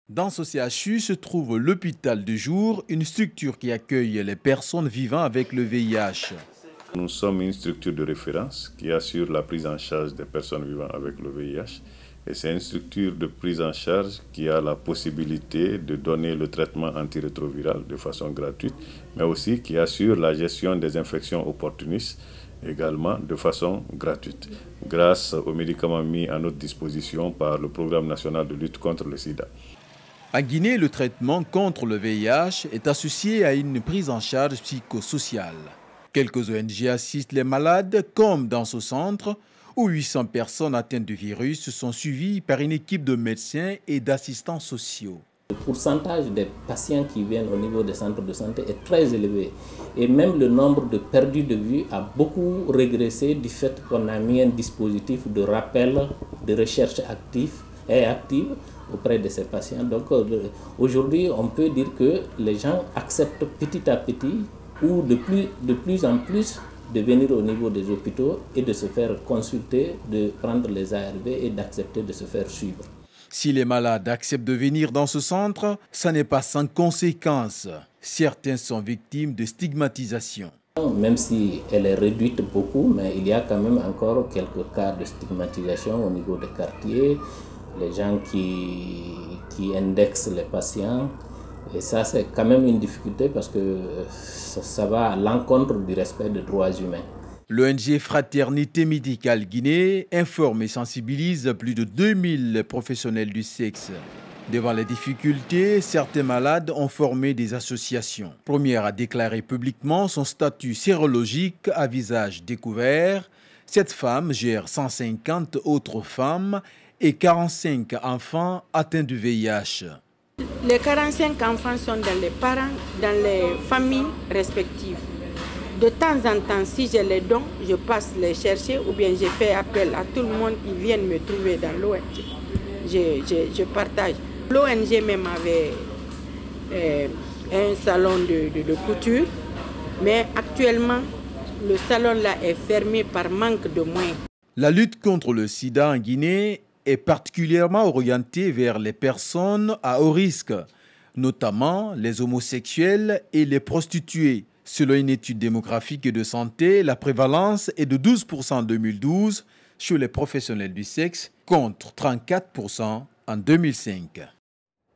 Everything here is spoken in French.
Dans ce CHU se trouve l'hôpital de jour, une structure qui accueille les personnes vivant avec le VIH. Nous sommes une structure de référence qui assure la prise en charge des personnes vivant avec le VIH. Et c'est une structure de prise en charge qui a la possibilité de donner le traitement antirétroviral de façon gratuite, mais aussi qui assure la gestion des infections opportunistes également de façon gratuite, grâce aux médicaments mis à notre disposition par le Programme national de lutte contre le sida. En Guinée, le traitement contre le VIH est associé à une prise en charge psychosociale. Quelques ONG assistent les malades, comme dans ce centre, où 800 personnes atteintes du virus sont suivies par une équipe de médecins et d'assistants sociaux. Le pourcentage des patients qui viennent au niveau des centres de santé est très élevé. Et même le nombre de perdus de vue a beaucoup régressé du fait qu'on a mis un dispositif de rappel de recherche active auprès de ces patients. Donc aujourd'hui, on peut dire que les gens acceptent petit à petit ou de plus en plus de venir au niveau des hôpitaux et de se faire consulter, de prendre les ARV et d'accepter de se faire suivre. Si les malades acceptent de venir dans ce centre, ça n'est pas sans conséquence. Certains sont victimes de stigmatisation. Même si elle est réduite beaucoup, mais il y a quand même encore quelques cas de stigmatisation au niveau des quartiers, les gens qui indexent les patients. Et ça, c'est quand même une difficulté parce que ça va à l'encontre du respect des droits humains. L'ONG Fraternité Médicale Guinée informe et sensibilise plus de 2000 professionnels du sexe. Devant les difficultés, certains malades ont formé des associations. Première à déclarer publiquement son statut sérologique à visage découvert, cette femme gère 150 autres femmes et 45 enfants atteints du VIH. Les 45 enfants sont dans les parents, dans les familles respectives. De temps en temps, si j'ai les dons, je passe les chercher ou bien je fais appel à tout le monde qui vienne me trouver dans l'ONG. Je partage. L'ONG même avait un salon de couture, mais actuellement, le salon là est fermé par manque de moyens. La lutte contre le sida en Guinée est particulièrement orientée vers les personnes à haut risque, notamment les homosexuels et les prostituées. Selon une étude démographique et de santé, la prévalence est de 12% en 2012 chez les professionnels du sexe contre 34% en 2005.